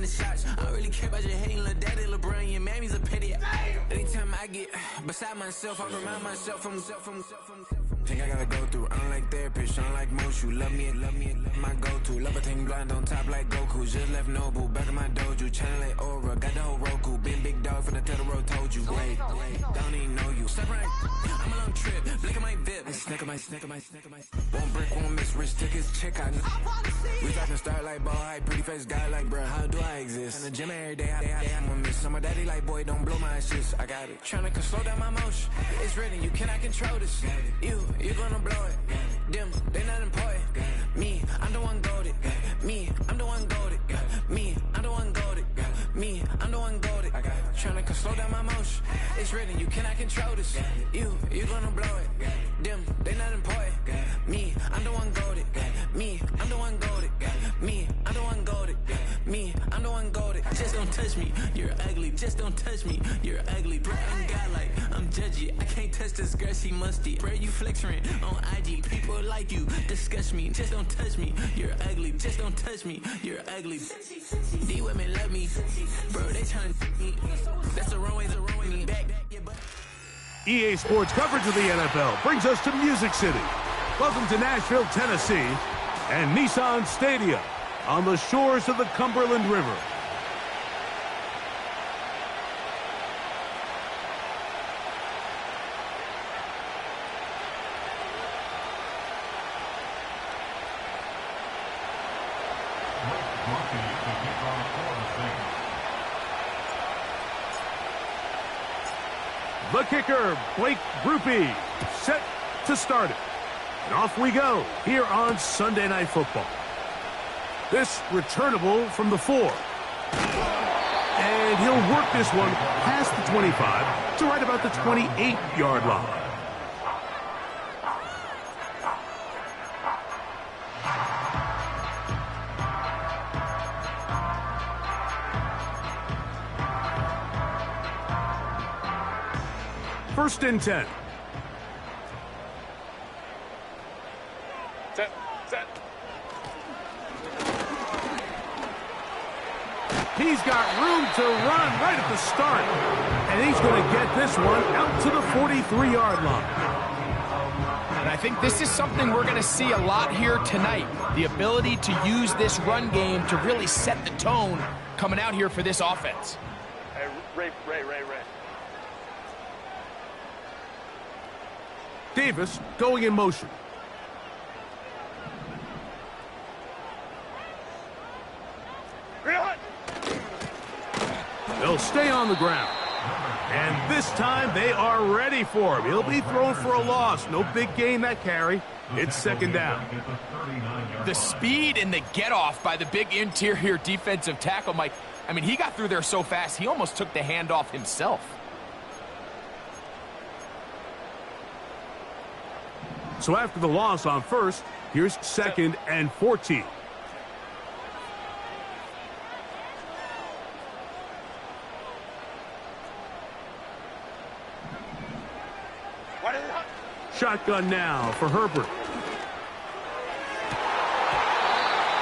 the shots. I don't really care about your hating, little daddy, LeBron, your mammy's a petty. Anytime I get beside myself, I remind myself from. Think I gotta go through, I don't like therapist, I don't like most. You love me, my go-to. Love a thing blind on top like Goku. Just left Noble, back in my dojo. Channel like Aura, got the whole Roku. Been big dog from the Tether Road, told you. Wait, don't even know you. Step right, I'm a long trip, blick at my VIP. Snack my. Won't break, won't miss, rich tickets, check out. We talking start like ball hype, pretty face guy like, bruh, how do I exist? In the gym every day, I'm gonna miss. My daddy like, boy, don't blow my shit. I got it. Tryna slow down my motion. It's written, you cannot control this. You gonna blow it. Them, they not important. Me, I'm the one goated. Me, I'm the one goated. Me, I'm the one goated. Me, I'm the one goated. Tryna slow down my motion. It's written, you cannot control this. You gonna blow it. Them, they not important. Me, I'm the one goated. Me, I'm the one goated. Me, I'm the one goated. Me, I'm the one goated. Just don't touch me, you're ugly. Just don't touch me, you're ugly. Bro, I'm godlike, I'm judgy. I can't touch this girl, she musty. Bro, you flexing on IG. People like you disgust me. Just don't touch me, you're ugly. Just don't touch me, you're ugly. These women love me, bro. They trying to me. That's the wrong way me back. EA Sports coverage of the NFL brings us to Music City. Welcome to Nashville, Tennessee, and Nissan Stadium on the shores of the Cumberland River. The kicker, Blake Grupe, set to start it. And off we go here on Sunday Night Football. This returnable from the 4. And he'll work this one past the 25 to right about the 28-yard line. First and 10. Set. He's got room to run right at the start. And he's going to get this one out to the 43-yard line. And I think this is something we're going to see a lot here tonight. The ability to use this run game to really set the tone coming out here for this offense. Hey, Ray. Davis going in motion. They'll stay on the ground. And this time they are ready for him. He'll be thrown for a loss. No big gain that carry. It's second down. The speed and the get-off by the big interior defensive tackle, Mike. I mean, he got through there so fast, he almost took the handoff himself. So after the loss on first, here's second and 14. Shotgun now for Herbert.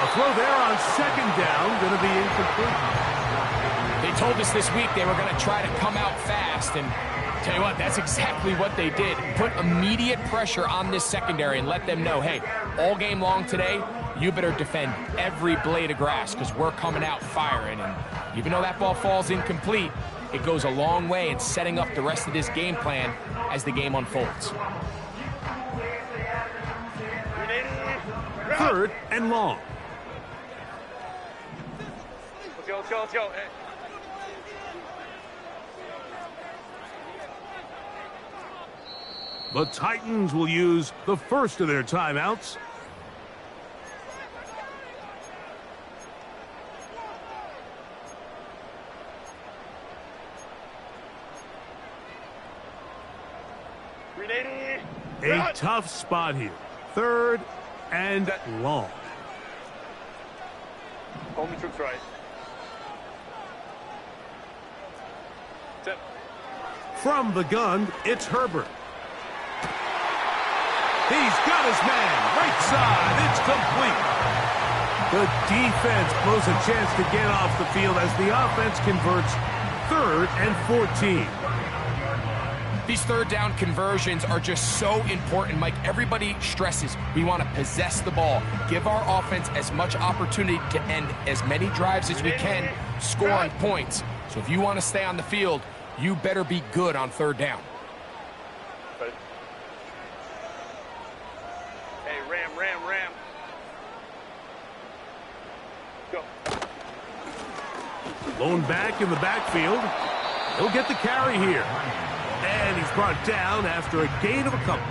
A throw there on second down, going to be incomplete. They told us this week they were going to try to come out fast, and tell you what, that's exactly what they did. Put immediate pressure on this secondary and let them know, hey, all game long today, you better defend every blade of grass because we're coming out firing. And even though that ball falls incomplete, it goes a long way in setting up the rest of this game plan as the game unfolds. Third and long. Let's go. Hey. The Titans will use the first of their timeouts. A tough spot here. Third and long. Only troops right. Tip. From the gun, it's Herbert. He's got his man. Right side. It's complete. The defense blows a chance to get off the field as the offense converts 3rd and 14. These third down conversions are just so important, Mike. Everybody stresses we want to possess the ball, give our offense as much opportunity to end as many drives as we can, scoring points. So if you want to stay on the field, you better be good on third down. Hey, ram. Go. Lone back in the backfield. He'll get the carry here. And he's brought down after a gain of a couple.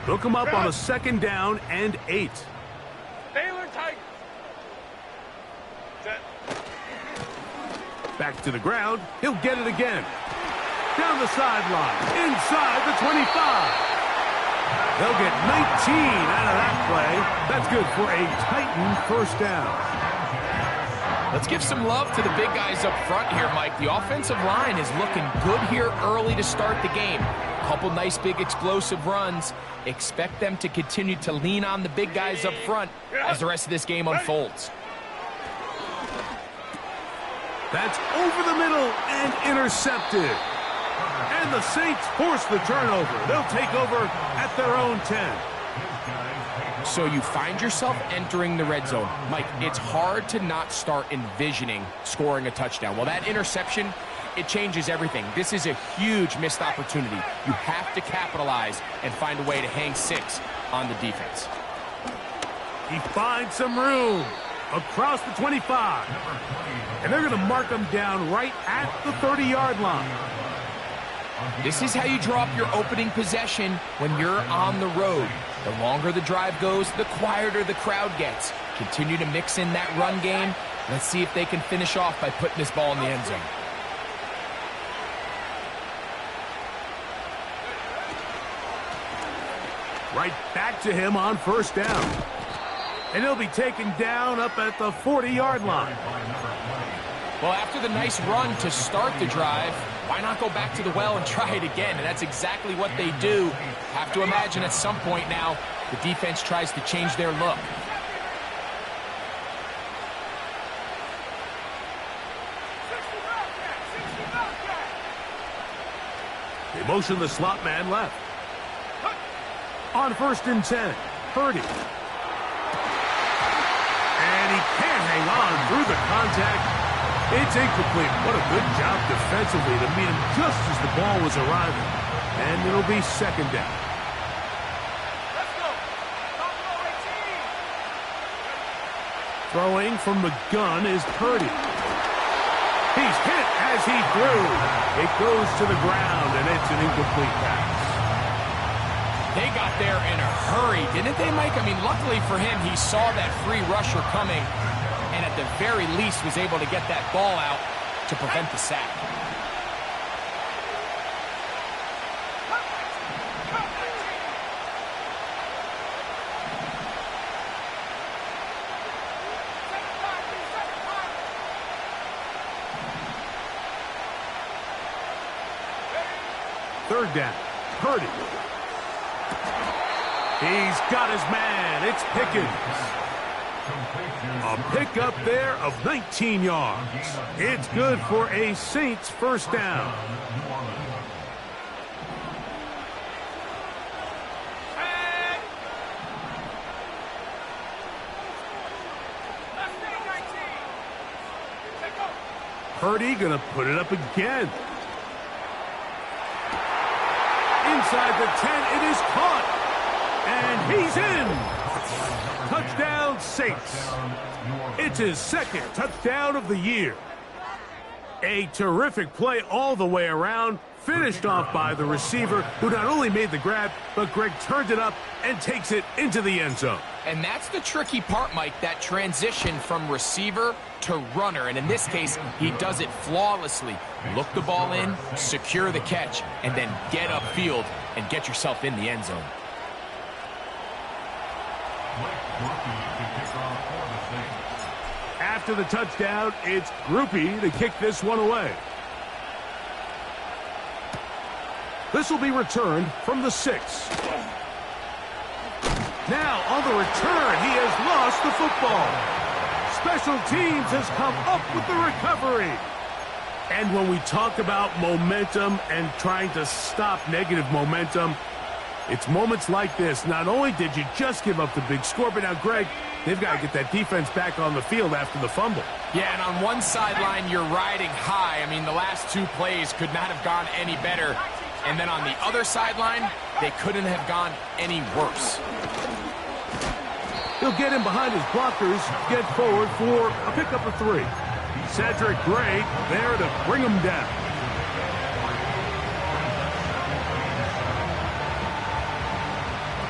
Hook him up on a 2nd down and 8. Baylor Tigers. Set. Back to the ground. He'll get it again. Down the sideline. Inside the 25. They'll get 19 out of that play. That's good for a Titan first down. Let's give some love to the big guys up front here, Mike. The offensive line is looking good here early to start the game. Couple nice big explosive runs. Expect them to continue to lean on the big guys up front as the rest of this game unfolds. That's over the middle and intercepted. And the Saints force the turnover. They'll take over at their own 10. So you find yourself entering the red zone. Mike, it's hard to not start envisioning scoring a touchdown. Well, that interception, it changes everything. This is a huge missed opportunity. You have to capitalize and find a way to hang 6 on the defense. He finds some room across the 25. And they're going to mark him down right at the 30-yard line. This is how you draw up your opening possession when you're on the road. The longer the drive goes, the quieter the crowd gets. Continue to mix in that run game. Let's see if they can finish off by putting this ball in the end zone. Right back to him on 1st down. And he'll be taken down up at the 40-yard line. Well, after the nice run to start the drive, why not go back to the well and try it again? And that's exactly what they do. Have to imagine at some point now, the defense tries to change their look. They motion the slot man left. On 1st and 10, Purdy. And he can't hang on through the contact. It's incomplete. What a good job defensively to meet him just as the ball was arriving. And it'll be 2nd down. Let's go. Throwing from the gun is Purdy. He's hit as he threw. It goes to the ground, and it's an incomplete pass. They got there in a hurry, didn't they, Mike? I mean, luckily for him, he saw that free rusher coming, and at the very least was able to get that ball out to prevent the sack. Third down, Purdy. He's got his man. It's Pickens. A pickup there of 19 yards. It's good for a Saints first down. Purdy gonna put it up again. Inside the 10, it is caught. And he's in. Touchdown, Saints. It's his second touchdown of the year. A terrific play all the way around, finished off by the receiver, who not only made the grab, but Greg turned it up and takes it into the end zone. And that's the tricky part, Mike, that transition from receiver to runner. And in this case, he does it flawlessly. Look the ball in, secure the catch, and then get upfield and get yourself in the end zone. After the touchdown, it's Grupe to kick this one away. This will be returned from the 6. Now, on the return, he has lost the football. Special teams has come up with the recovery. And when we talk about momentum and trying to stop negative momentum, it's moments like this. Not only did you just give up the big score, but now, Greg, they've got to get that defense back on the field after the fumble. Yeah, and on one sideline, you're riding high. I mean, the last 2 plays could not have gone any better. And then on the other sideline, they couldn't have gone any worse. He'll get in behind his blockers, get forward for a pickup of 3. Cedric Gray there to bring him down.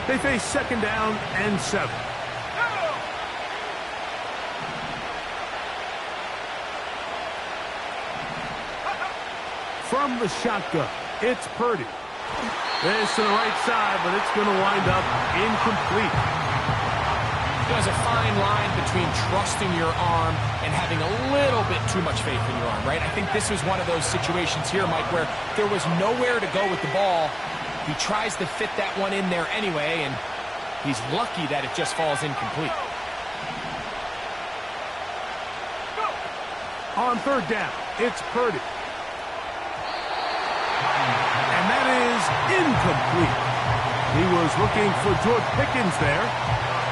They face 2nd down and 7. From the shotgun, it's Purdy. This to the right side, but it's going to wind up incomplete. There's a fine line between trusting your arm and having a little bit too much faith in your arm, right? I think this was one of those situations here, Mike, where there was nowhere to go with the ball. He tries to fit that one in there anyway, and he's lucky that it just falls incomplete. On 3rd down, it's Purdy. And that is incomplete. He was looking for George Pickens there.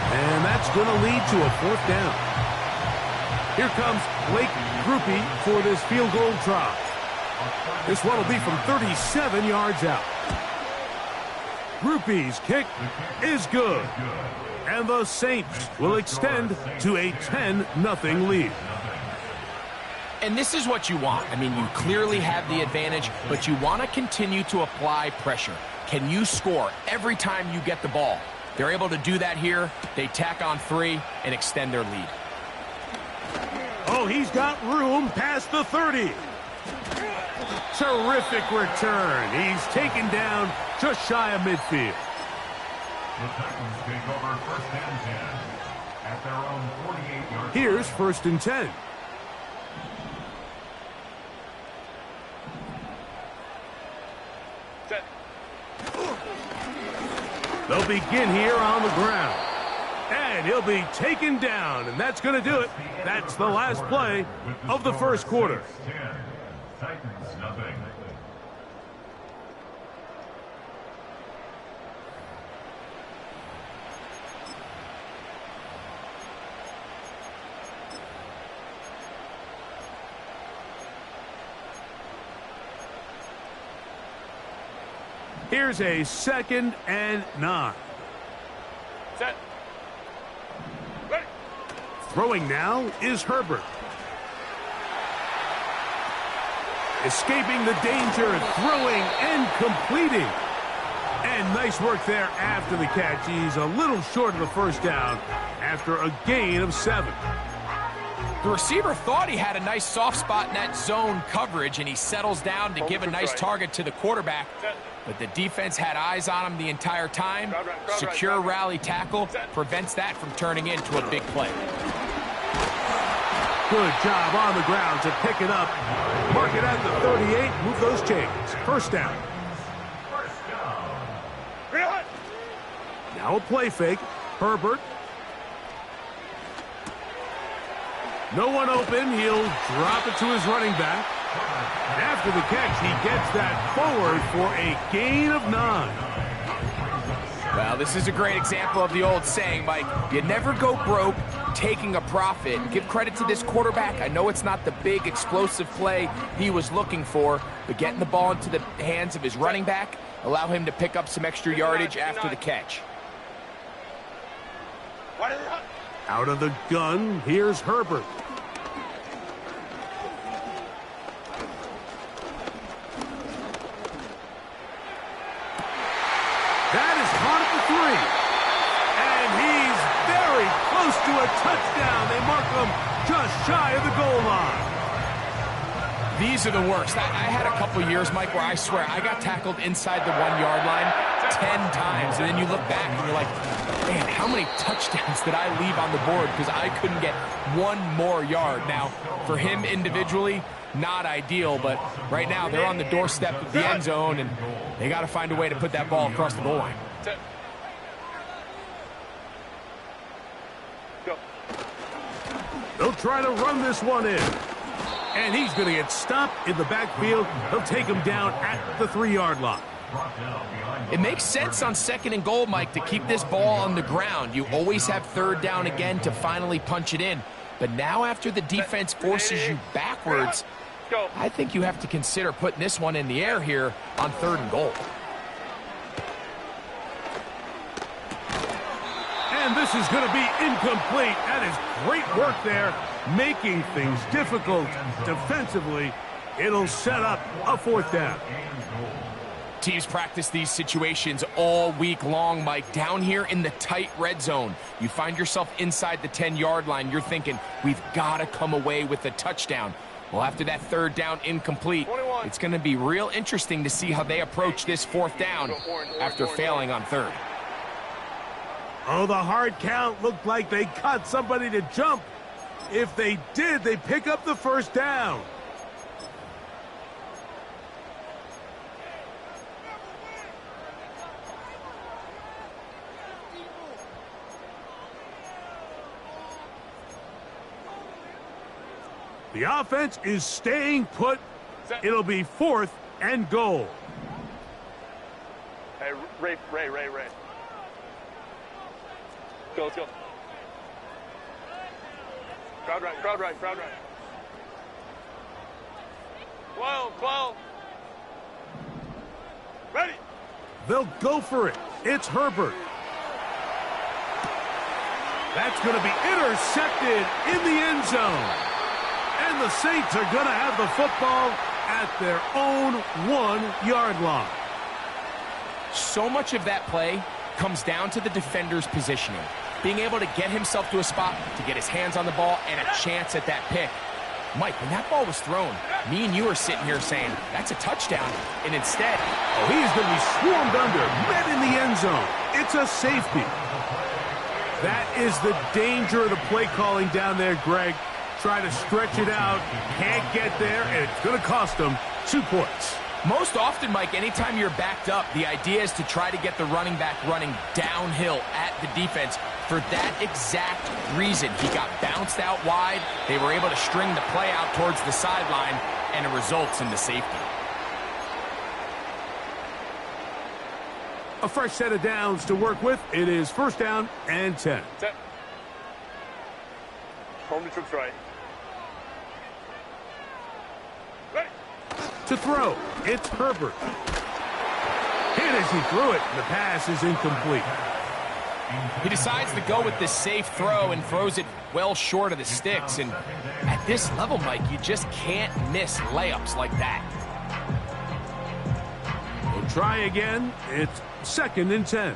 And that's going to lead to a 4th down. Here comes Blake Grupe for this field goal try. This one will be from 37 yards out. Grupe's kick is good. And the Saints will extend to a 10-0 lead. And this is what you want. I mean, you clearly have the advantage, but you want to continue to apply pressure. Can you score every time you get the ball? They're able to do that here. They tack on 3 and extend their lead. Oh, he's got room past the 30. Terrific return. He's taken down just shy of midfield. The Titans take over 1st and 10 at their own 48-yard. Here's 1st and 10. Set. They'll begin here on the ground. And he'll be taken down, and that's going to do it. That's the last play of the 1st quarter. Titans, nothing. Here's a 2nd and 9. Set. Ready. Throwing now is Herbert. Escaping the danger, throwing and completing. And nice work there after the catch. He's a little short of the 1st down after a gain of 7. The receiver thought he had a nice soft spot in that zone coverage, and he settles down to give a nice target to the quarterback. But the defense had eyes on him the entire time. Secure rally tackle prevents that from turning into a big play. Good job on the ground to pick it up. Mark it at the 38, move those chains. 1st down. Now a play fake. Herbert. No one open. He'll drop it to his running back. And after the catch, he gets that forward for a gain of 9. Well, this is a great example of the old saying, Mike. You never go broke taking a profit. Give credit to this quarterback. I know it's not the big explosive play he was looking for, but getting the ball into the hands of his running back, allow him to pick up some extra yardage after the catch. Out of the gun, here's Herbert. That is caught at the 3. And he's very close to a touchdown. They mark him just shy of the goal line. These are the worst. I had a couple years, Mike, where I swear I got tackled inside the 1-yard line. 10 times, and then you look back and you're like, man, how many touchdowns did I leave on the board because I couldn't get one more yard? Now, for him individually, not ideal, but right now they're on the doorstep of the end zone, and they got to find a way to put that ball across the goal line. They'll try to run this one in. And he's going to get stopped in the backfield. They'll take him down at the 3-yard line. It makes sense on 2nd and goal, Mike, to keep this ball on the ground. You always have 3rd down again to finally punch it in. But now after the defense forces you backwards, I think you have to consider putting this one in the air here on 3rd and goal. And this is going to be incomplete. That is great work there, making things difficult defensively. It'll set up a 4th down. Teams practice these situations all week long, Mike. Down here in the tight red zone, you find yourself inside the 10-yard line. You're thinking, we've got to come away with a touchdown. Well, after that 3rd down incomplete, it's going to be real interesting to see how they approach this 4th down after failing on 3rd. Oh, the hard count looked like they caught somebody to jump. If they did, they pick up the 1st down. The offense is staying put. It'll be 4th and goal. Hey, Ray. Let's go. Crowd right. 12. Ready. They'll go for it. It's Herbert. That's going to be intercepted in the end zone. And the Saints are going to have the football at their own 1-yard line. So much of that play comes down to the defender's positioning. Being able to get himself to a spot, to get his hands on the ball, and a chance at that pick. Mike, when that ball was thrown, me and you are sitting here saying, that's a touchdown. And instead, he is going to be swarmed under, met in the end zone. It's a safety. That is the danger of the play calling down there, Greg. Try to stretch it out, can't get there, and it's going to cost them 2 points. Most often, Mike, anytime you're backed up, the idea is to try to get the running back running downhill at the defense. For that exact reason, he got bounced out wide. They were able to string the play out towards the sideline, and it results in the safety. A fresh set of downs to work with. It is 1st down and 10. Set. Home to troops right. Ready. To throw, it's Herbert. Hit as he threw it. The pass is incomplete. He decides to go with this safe throw and throws it well short of the sticks. And at this level, Mike, you just can't miss layups like that. We'll try again. It's 2nd and 10.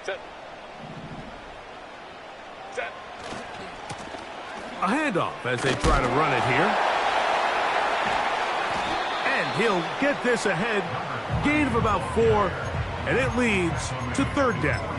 Set. A handoff as they try to run it here. And he'll get this ahead. Gain of about 4. And it leads to 3rd down.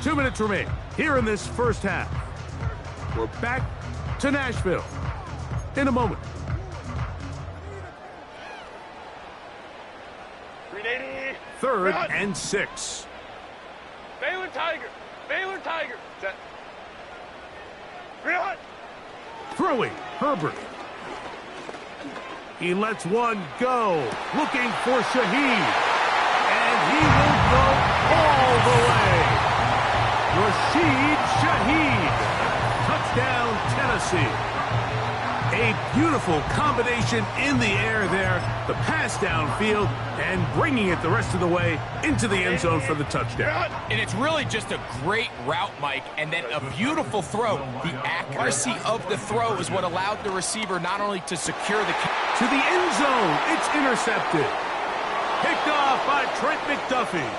2 minutes remain here in this 1st half. We're back to Nashville in a moment. 380. 3rd and 6. Baylor Tiger. Set. Real. Throwing, Herbert. He lets one go, looking for Shaheed. And he will go all the way. Rashid Shaheed. Touchdown, Tennessee. A beautiful combination in the air there. The pass downfield and bringing it the rest of the way into the end zone for the touchdown. And it's really just a great route, Mike, and then a beautiful throw. The accuracy of the throw is what allowed the receiver not only to secure the to the end zone. It's intercepted. Picked off by Trent McDuffie.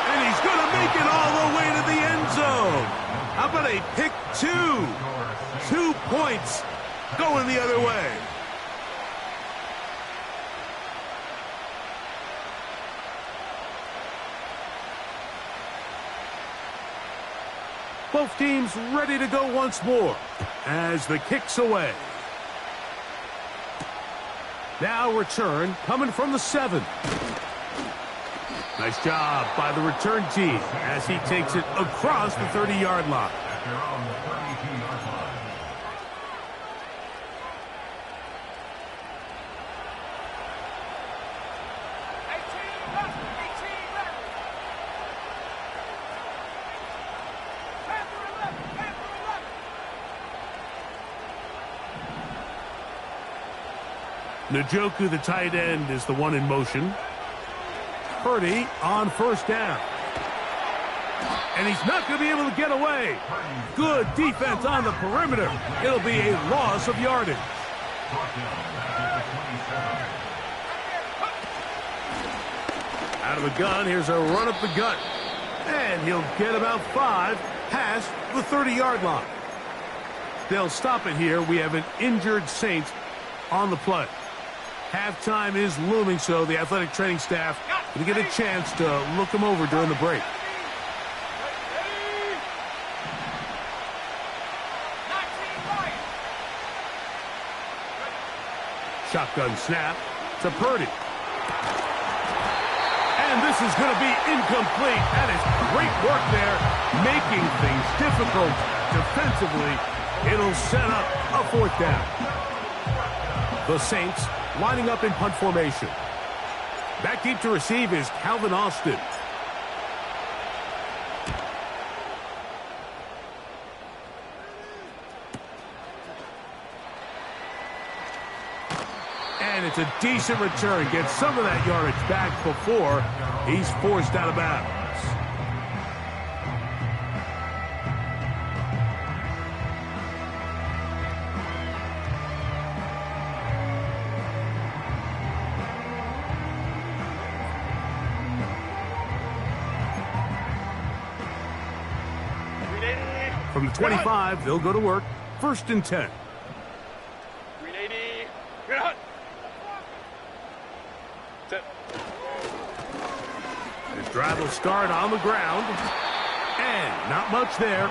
And he's going to make it all the way to the end zone. How about a pick two? 2 points going the other way. Both teams ready to go once more as the kick's away. Now return coming from the 7. Nice job by the return team as he takes it across the 30-yard line. At their own 32-yard line. Njoku, the tight end, is the one in motion. Purdy on first down. And he's not going to be able to get away. Good defense on the perimeter. It'll be a loss of yardage. Out of the gun, here's a run up the gut. And he'll get about 5 past the 30-yard line. They'll stop it here. We have an injured Saints on the play. Halftime is looming, so the athletic training staff will get a chance to look him over during the break. Shotgun snap to Purdy. And this is going to be incomplete. That is great work there, making things difficult defensively. It'll set up a 4th down. The Saints lining up in punt formation. Back deep to receive is Calvin Austin. And it's a decent return. Gets some of that yardage back before he's forced out of bounds. From the 25, they'll go to work. 1st and 10. 380. Good hunt. Set. His drive will start on the ground. And not much there.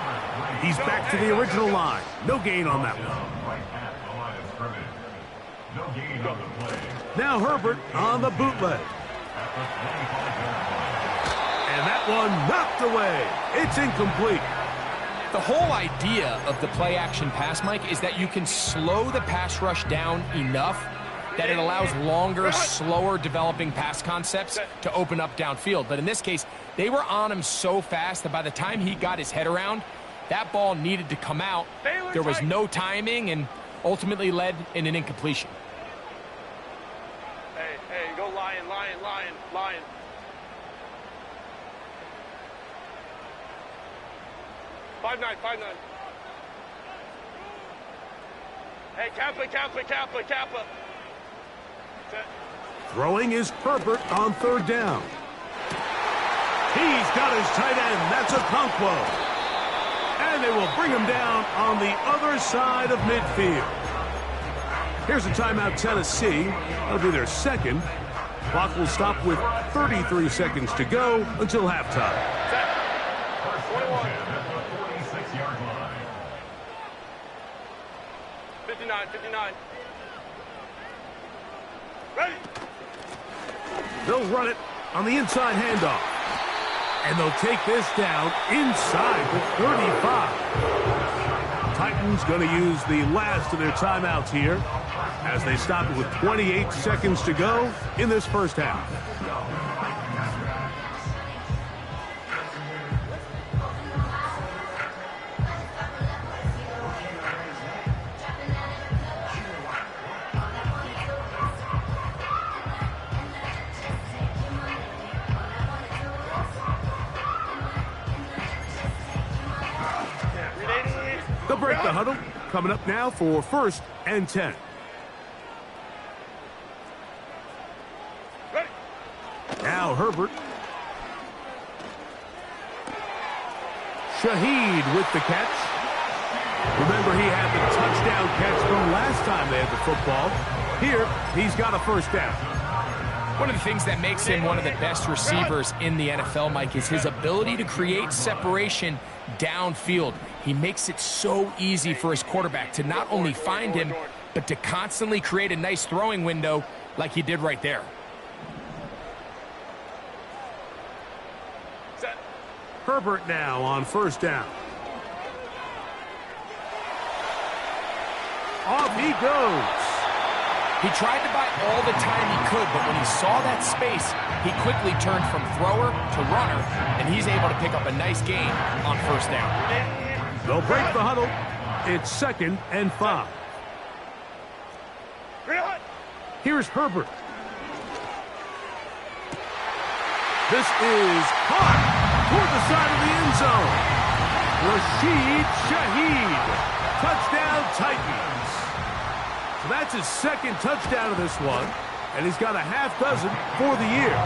He's back to the original line. No gain on that one. No gain on the play. Now Herbert on the bootleg. And that one knocked away. It's incomplete. The whole idea of the play-action pass, Mike, is that you can slow the pass rush down enough that it allows longer, slower developing pass concepts to open up downfield. But in this case, they were on him so fast that by the time he got his head around, that ball needed to come out. There was no timing and ultimately led in an incompletion. Hey, go Lion, Lion, Lion, Lion. Five nine. Hey, Kappa. Set. Throwing is Herbert on 3rd down. He's got his tight end. That's Okonkwo. And they will bring him down on the other side of midfield. Here's a timeout, Tennessee. That'll be their 2nd. Clock will stop with 33 seconds to go until halftime. Set. 21. 46-yard line. 59. Ready. They'll run it on the inside handoff. And they'll take this down inside the 35. Titans going to use the last of their timeouts here as they stop it with 28 seconds to go in this first half. the huddle. Coming up now for 1st and 10. Ready. Now Herbert. Shaheed with the catch. Remember, he had the touchdown catch from last time they had the football. Here, he's got a 1st down. One of the things that makes him one of the best receivers in the NFL, Mike, is his ability to create separation downfield. He makes it so easy for his quarterback to not only find him, but to constantly create a nice throwing window like he did right there. Set. Herbert now on 1st down. Off he goes. He tried to buy all the time he could, but when he saw that space, he quickly turned from thrower to runner, and he's able to pick up a nice gain on 1st down. They'll break the huddle. It's 2nd and 5. Here's Herbert. This is caught toward the side of the end zone. Rashid Shaheed. Touchdown Titans. So that's his 2nd touchdown of this one, and he's got a half dozen for the year.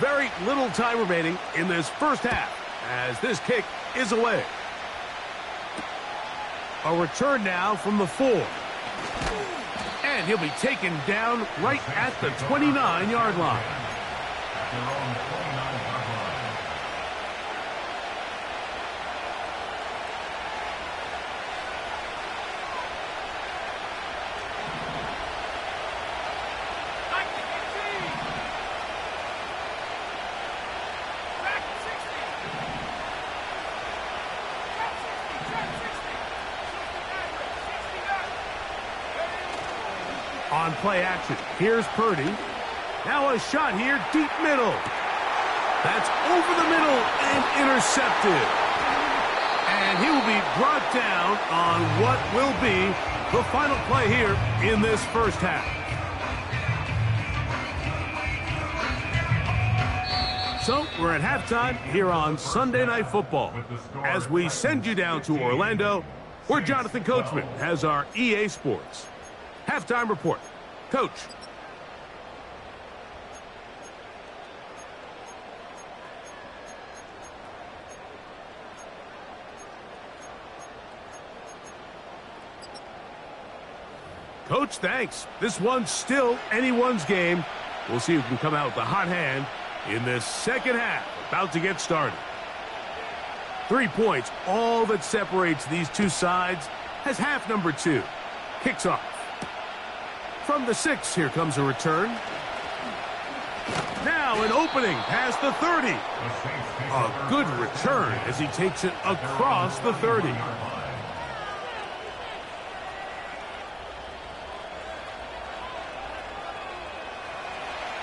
Very little time remaining in this 1st half as this kick is away. A return now from the 4. And he'll be taken down right at the 29-yard line. Their own 29-yard line. On play action, here's Purdy. Now a shot here, deep middle. That's over the middle and intercepted. And he will be brought down on what will be the final play here in this 1st half. So we're at halftime here on Sunday Night Football. As we send you down to Orlando, where Jonathan Coachman has our EA Sports halftime report. Coach. Coach, thanks. This one's still anyone's game. We'll see who can come out with the hot hand in this 2nd half. About to get started. 3 points, all that separates these two sides, as half number 2 kicks off. From the 6, here comes a return. Now an opening past the 30. A good return as he takes it across the 30.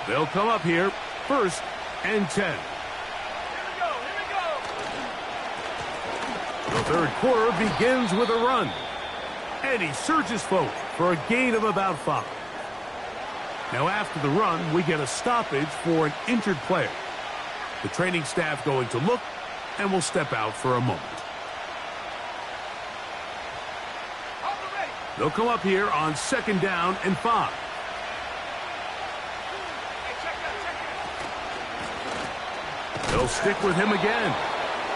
They'll come up here, 1st and 10. The 3rd quarter begins with a run. And he surges forward for a gain of about 5. Now after the run, we get a stoppage for an injured player. The training staff going to look and will step out for a moment. They'll come up here on 2nd down and 5. They'll stick with him again.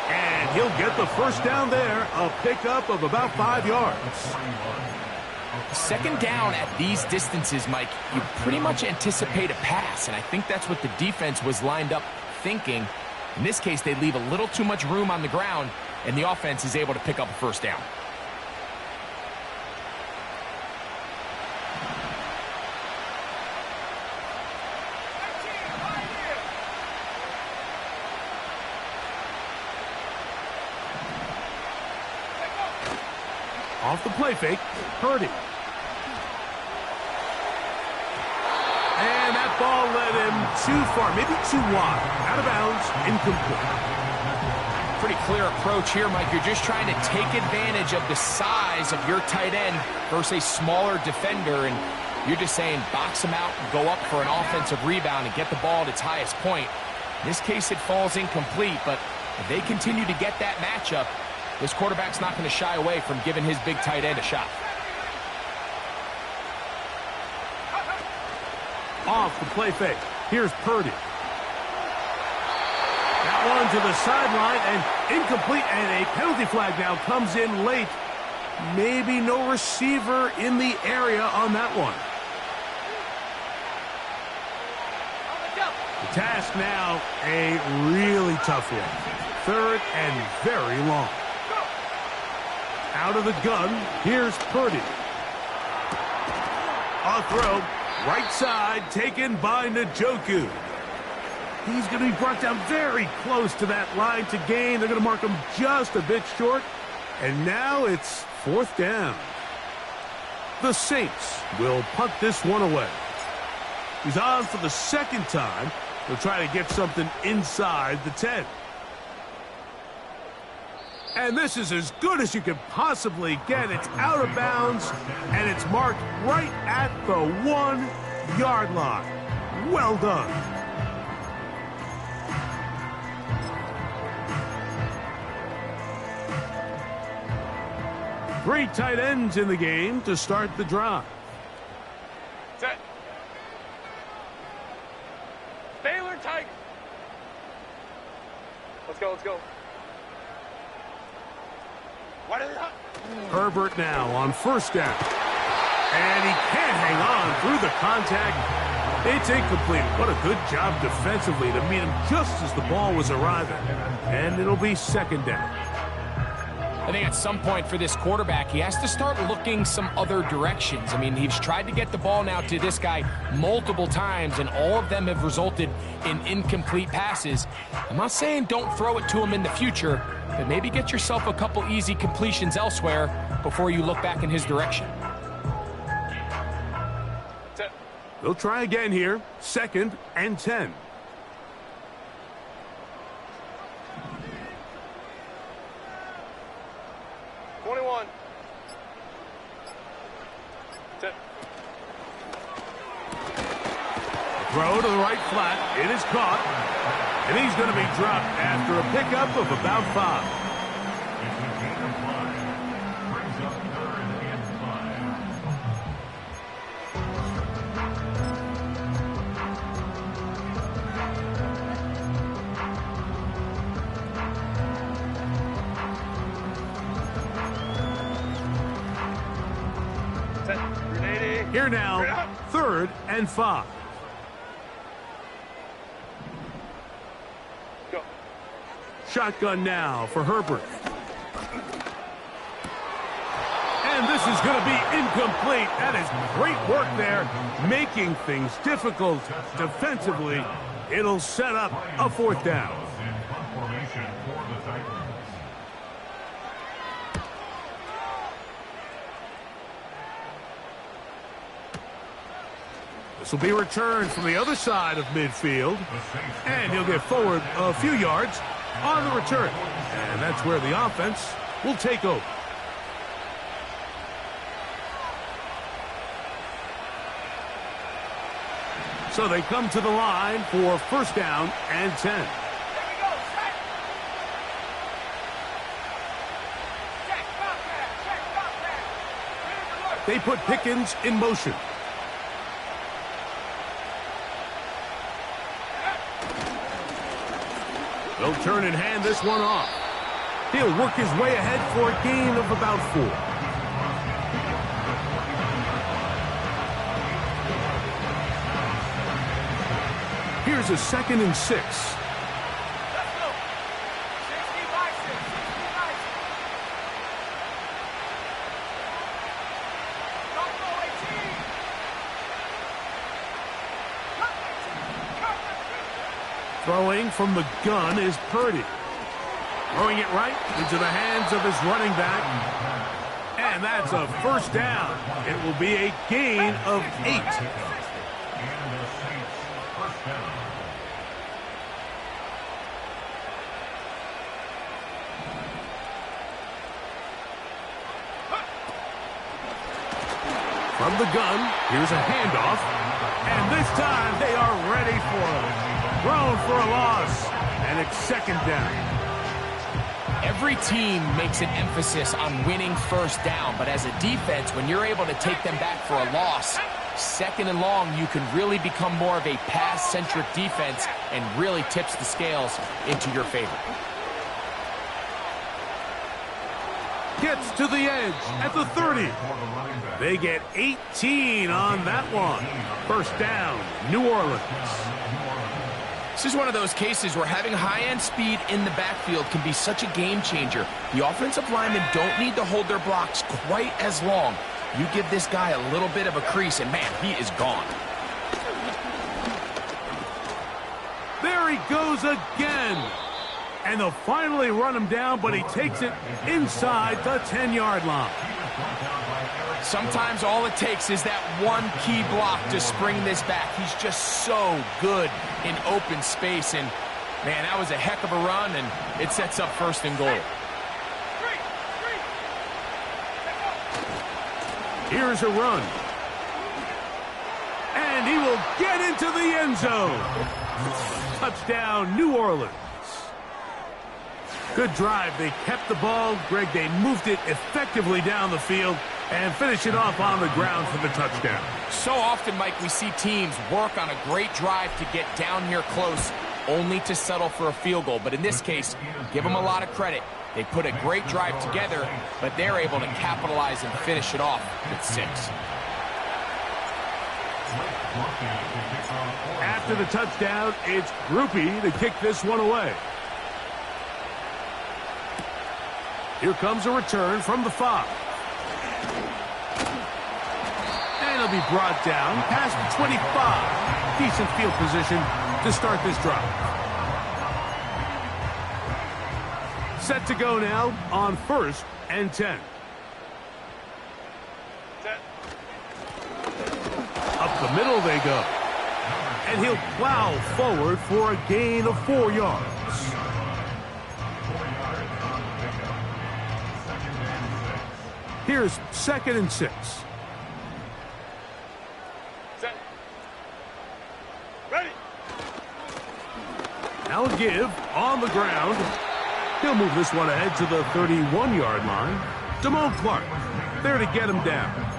And he'll get the 1st down there, a pickup of about 5 yards. 2nd down at these distances, Mike, you pretty much anticipate a pass, and I think that's what the defense was lined up thinking. In this case, they leave a little too much room on the ground, and the offense is able to pick up a 1st down. Off the play fake, Purdy. And that ball led him too far, maybe too wide. Out of bounds, incomplete. Pretty clear approach here, Mike. You're just trying to take advantage of the size of your tight end versus a smaller defender. And You're just saying box them out, go up for an offensive rebound, and get the ball at its highest point. In this case, it falls incomplete, but if they continue to get that matchup, this quarterback's not going to shy away from giving his big tight end a shot. Off the play fake. Here's Purdy. That one to the sideline and incomplete, and a penalty flag now comes in late. Maybe no receiver in the area on that one. The task now, a really tough one. 3rd and very long. Out of the gun, here's Purdy. A throw, right side, taken by Njoku. He's going to be brought down very close to that line to gain. They're going to mark him just a bit short. And now it's 4th down. The Saints will punt this one away. He's on for the 2nd time. He'll try to get something inside the 10. And this is as good as you can possibly get. It's out of bounds, and it's marked right at the 1-yard line. Well done. Three tight ends in the game to start the drive. Set. Baylor Tigers. Let's go, let's go. What is that? Herbert now on 1st down. And he can't hang on through the contact. It's incomplete. What a good job defensively to meet him just as the ball was arriving. And it'll be 2nd down. I think at some point for this quarterback, he has to start looking some other directions. I mean, he's tried to get the ball now to this guy multiple times, and all of them have resulted in incomplete passes. I'm not saying don't throw it to him in the future, but maybe get yourself a couple easy completions elsewhere before you look back in his direction. They'll try again here. 2nd and 10. Throw to the right flat. It is caught. And he's going to be dropped after a pickup of about 5. It's a gain of 5. Brings up 3rd and 5. Set. Grenade. Here now, 3rd and 5. Shotgun now for Herbert. And this is going to be incomplete. That is great work there, making things difficult defensively. It'll set up a 4th down. This will be returned from the other side of midfield. And he'll get forward a few yards on the return. And that's where the offense will take over. So they come to the line for 1st down and 10. They put Pickens in motion. They'll turn and hand this one off. He'll work his way ahead for a gain of about 4. Here's a 2nd and 6. Let's go. 60-6. Throwing from the gun is Purdy. Throwing it right into the hands of his running back. And that's a 1st down. It will be a gain of 8. From the gun, here's a handoff. And this time, they are ready for it. Thrown for a loss. And it's second down. Every team makes an emphasis on winning first down, but as a defense, when you're able to take them back for a loss, second and long, you can really become more of a pass-centric defense and really tips the scales into your favor. Gets to the edge at the 30. They get 18 on that one. First down, New Orleans. This is one of those cases where having high-end speed in the backfield can be such a game changer. The offensive linemen don't need to hold their blocks quite as long. You give this guy a little bit of a crease, and man, he is gone. There he goes again. And they'll finally run him down, but he takes it inside the 10-yard line. Sometimes all it takes is that one key block to spring this back. He's just so good in open space. And, man, that was a heck of a run, and it sets up first and goal. Here's a run. And he will get into the end zone. Touchdown, New Orleans. Good drive. They kept the ball. Greg, they moved it effectively down the field and finish it off on the ground for the touchdown. So often, Mike, we see teams work on a great drive to get down here close, only to settle for a field goal. But in this case, give them a lot of credit. They put a great drive together, but they're able to capitalize and finish it off with 6. After the touchdown, it's Grupe to kick this one away. Here comes a return from the 5. And he'll be brought down past the 25. Decent field position to start this drive. Set to go now on 1st and 10. Up the middle they go. And he'll plow forward for a gain of 4 yards. Here's 2nd and 6. Set. Ready. Now a give on the ground. He'll move this one ahead to the 31-yard line. Damone Clark there to get him down.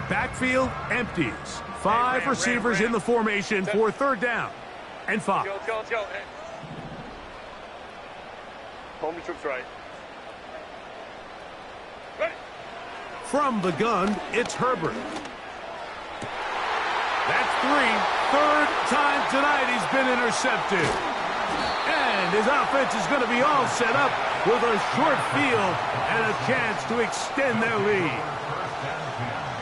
Backfield empties. 5 receivers in the formation for 3rd down and 5. Let's go, let's go. Home troops right. Ready. From the gun, it's Herbert. That's 3. 3rd time tonight he's been intercepted. And his offense is going to be all set up with a short field and a chance to extend their lead.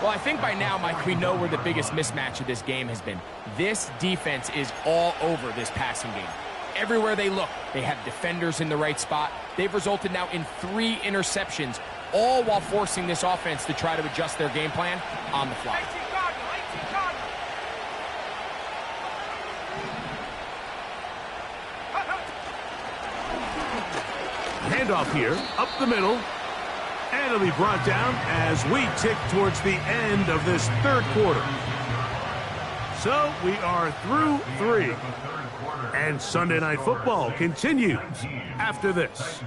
Well, I think by now, Mike, we know where the biggest mismatch of this game has been. This defense is all over this passing game. Everywhere they look, they have defenders in the right spot. They've resulted now in 3 interceptions, all while forcing this offense to try to adjust their game plan on the fly. Handoff here, up the middle. And it'll be brought down as we tick towards the end of this 3rd quarter. So we are through 3. And Sunday Night Football continues after this.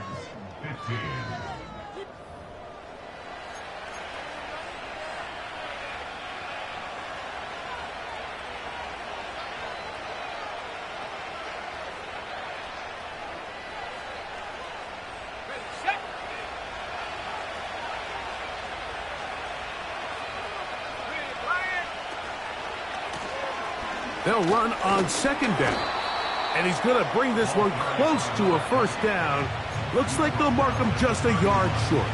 They'll run on 2nd down. And he's going to bring this one close to a 1st down. Looks like they'll mark him just a yard short.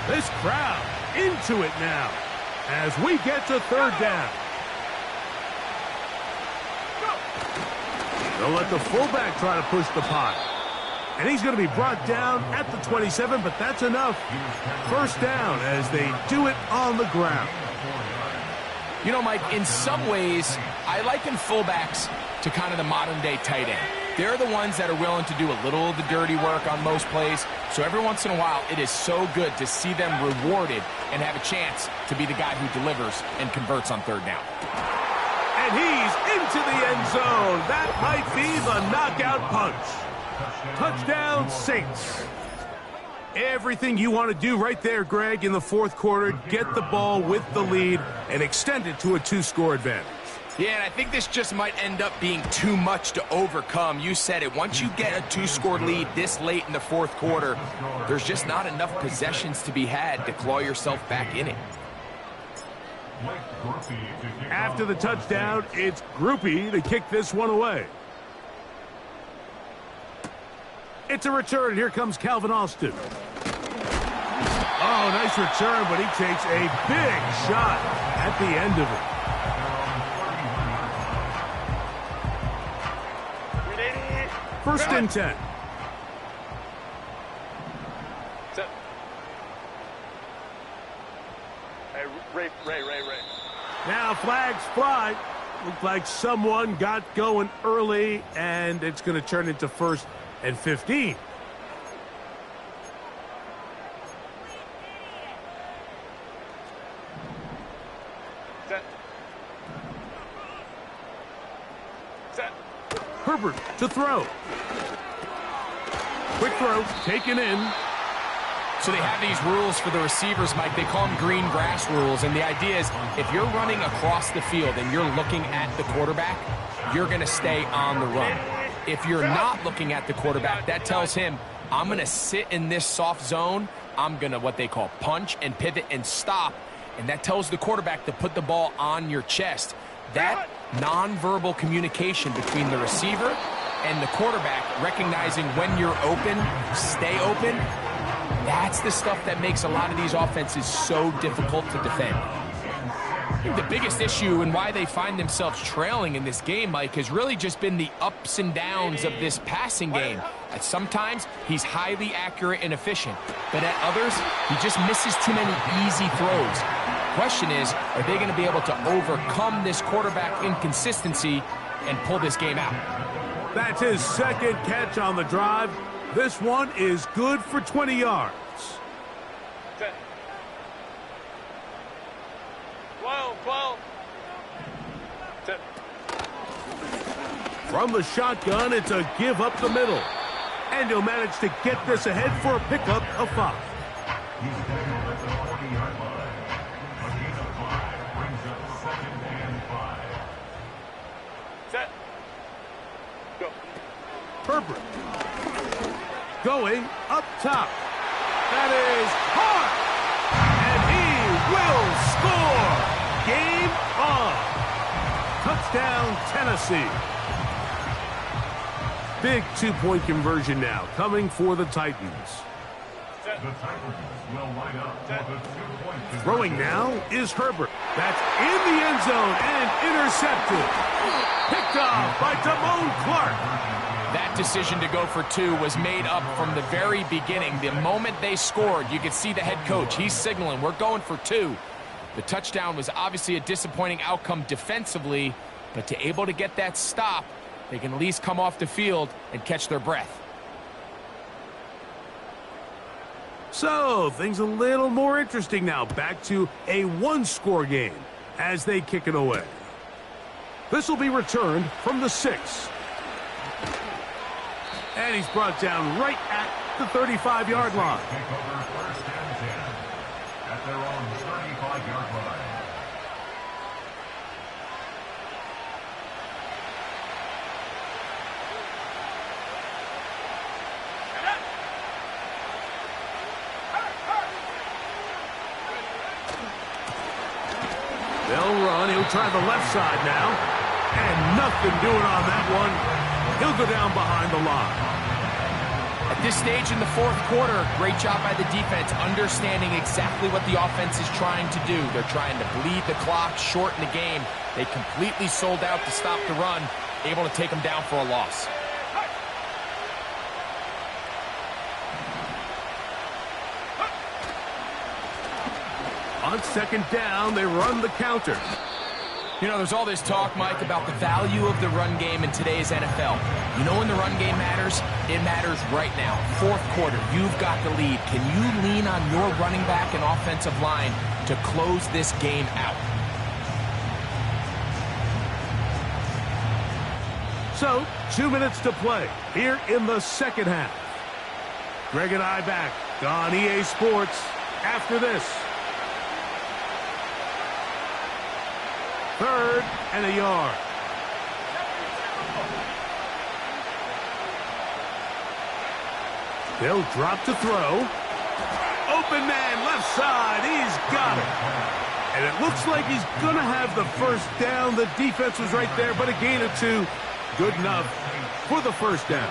This crowd into it now as we get to 3rd down. They'll let the fullback try to push the pile. And he's going to be brought down at the 27, but that's enough. First down as they do it on the ground. You know, Mike, in some ways, I liken fullbacks to kind of the modern-day tight end. They're the ones that are willing to do a little of the dirty work on most plays. So every once in a while, it is so good to see them rewarded and have a chance to be the guy who delivers and converts on third down. And he's into the end zone. That might be the knockout punch. Touchdown, Saints. Everything you want to do right there, Greg, in the fourth quarter, get the ball with the lead and extend it to a 2-score advantage. Yeah, and I think this just might end up being too much to overcome. You said it. Once you get a 2-score lead this late in the fourth quarter, there's just not enough possessions to be had to claw yourself back in it. After the touchdown, it's Grupe to kick this one away. It's a return. Here comes Calvin Austin. Oh, nice return, but he takes a big shot at the end of it. First and 10. Ray. Now flags fly. Looks like someone got going early, and it's going to turn into first and 15. Set. Herbert to throw. Quick throw, taken in. So they have these rules for the receivers, Mike. They call them green grass rules. And the idea is if you're running across the field and you're looking at the quarterback, you're going to stay on the run. If you're not looking at the quarterback, that tells him, I'm going to sit in this soft zone. I'm going to what they call punch and pivot and stop. And that tells the quarterback to put the ball on your chest. That nonverbal communication between the receiver and the quarterback, recognizing when you're open, stay open, that's the stuff that makes a lot of these offenses so difficult to defend. I think the biggest issue and why they find themselves trailing in this game, Mike, has really just been the ups and downs of this passing game. At sometimes, he's highly accurate and efficient, but at others, he just misses too many easy throws. Question is, are they going to be able to overcome this quarterback inconsistency and pull this game out? That's his second catch on the drive. This one is good for 20 yards. 12. From the shotgun, it's a give up the middle. And he'll manage to get this ahead for a pickup of 5. He's taken at the 40-yard line. A gain of 5 brings up second and 5. Set. Go. Herbert. Going up top. That is hard. And he will score. Game on. Touchdown, Tennessee. Big 2-point conversion now coming for the Titans. The Titans will line up for the 2-point conversion. Throwing now is Herbert. That's in the end zone and intercepted. Picked off by Damone Clark. That decision to go for 2 was made up from the very beginning. The moment they scored, you could see the head coach. He's signaling, we're going for 2. The touchdown was obviously a disappointing outcome defensively, but to able to get that stop, they can at least come off the field and catch their breath. So, things a little more interesting now. Back to a 1-score game as they kick it away. This will be returned from the 6. And he's brought down right at the 35-yard line. Take over first and 10 at their own 35-yard line. They'll run. He'll try the left side now. And nothing doing on that one. He'll go down behind the line. At this stage in the fourth quarter, great job by the defense, understanding exactly what the offense is trying to do. They're trying to bleed the clock, shorten the game. They completely sold out to stop the run, able to take them down for a loss. On second down, they run the counter. You know, there's all this talk, Mike, about the value of the run game in today's NFL. You know when the run game matters? It matters right now. Fourth quarter, you've got the lead. Can you lean on your running back and offensive line to close this game out? So, 2 minutes to play here in the second half. Greg and I back on EA Sports after this. 3rd and a yard. They'll drop to throw. Open man, left side. He's got it. And it looks like he's going to have the first down. The defense was right there, but a gain of 2. Good enough for the first down.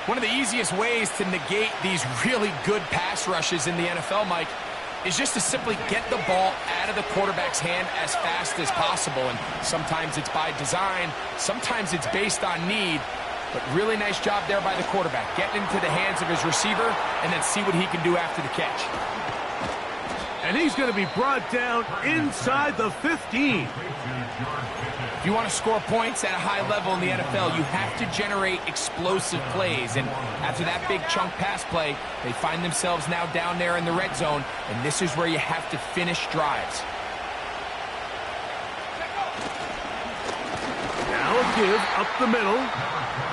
One of the easiest ways to negate these really good pass rushes in the NFL, Mike, is just to simply get the ball out of the quarterback's hand as fast as possible. And sometimes it's by design, sometimes it's based on need. But really nice job there by the quarterback, getting into the hands of his receiver and then see what he can do after the catch. And he's going to be brought down inside the 15. If you want to score points at a high level in the NFL, you have to generate explosive plays. And after that big chunk pass play, they find themselves now down there in the red zone, and this is where you have to finish drives. Now a give up the middle.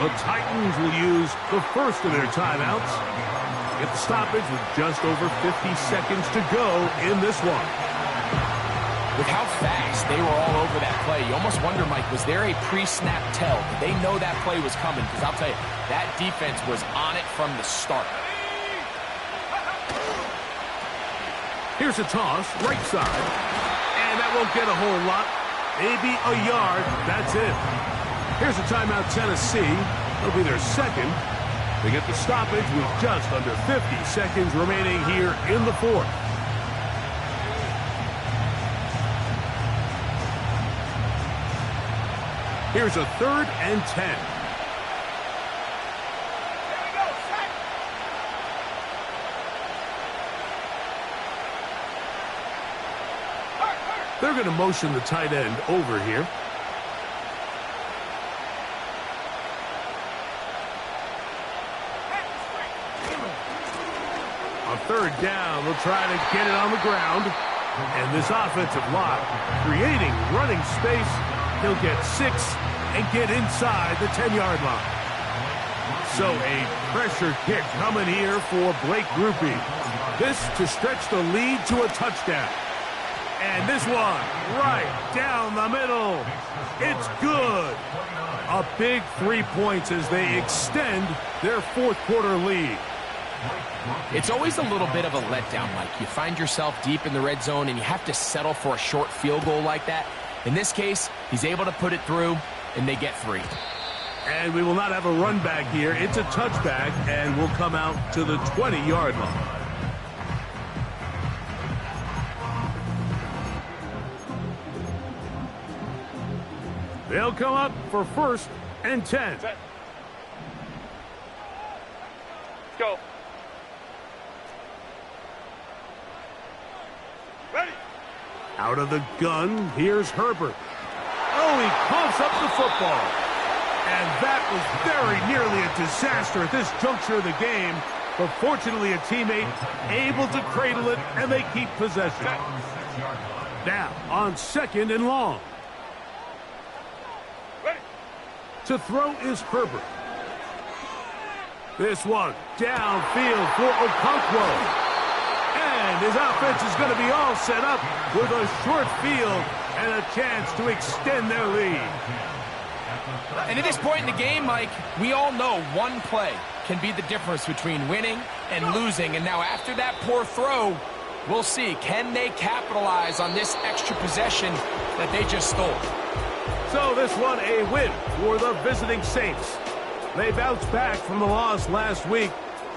The Titans will use the first of their timeouts. Get the stoppage with just over 50 seconds to go in this one. With how fast they were all over that play, you almost wonder, Mike, was there a pre-snap tell? Did they know that play was coming? Because I'll tell you, that defense was on it from the start. Here's a toss, right side. And that won't get a whole lot. Maybe a yard. That's it. Here's a timeout, Tennessee. It'll be their second. They get the stoppage with just under 50 seconds remaining here in the fourth. Here's a 3rd and 10. They're going to motion the tight end over here. On 3rd down, they'll try to get it on the ground. And this offensive line creating running space. He'll get 6 and get inside the 10-yard line. So a pressure kick coming here for Blake Grupe. This to stretch the lead to a touchdown. And this one right down the middle. It's good. A big 3 points as they extend their fourth quarter lead. It's always a little bit of a letdown, Mike. You find yourself deep in the red zone and you have to settle for a short field goal like that. In this case, he's able to put it through, and they get 3. And we will not have a run back here. It's a touchback, and we'll come out to the 20-yard line. They'll come up for 1st and 10. Set. Go. Ready. Out of the gun, here's Herbert. Oh, he coughs up the football. And that was very nearly a disaster at this juncture of the game. But fortunately, a teammate able to cradle it, and they keep possession. Now, on 2nd and long. Ready. To throw is Herbert. This one downfield for Okonkwo. And his offense is going to be all set up with a short field and a chance to extend their lead. And at this point in the game, Mike, we all know one play can be the difference between winning and losing. And now after that poor throw, we'll see. Can they capitalize on this extra possession that they just stole? So this one a win for the visiting Saints. They bounced back from the loss last week,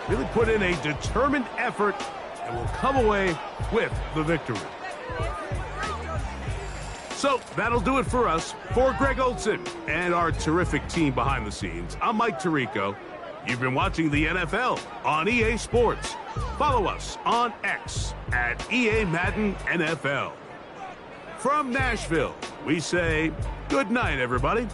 really put in a determined effort, and will come away with the victory. So that'll do it for us. For Greg Olsen and our terrific team behind the scenes, I'm Mike Tirico. You've been watching the NFL on EA Sports. Follow us on X at EA Madden NFL. From Nashville, we say good night, everybody.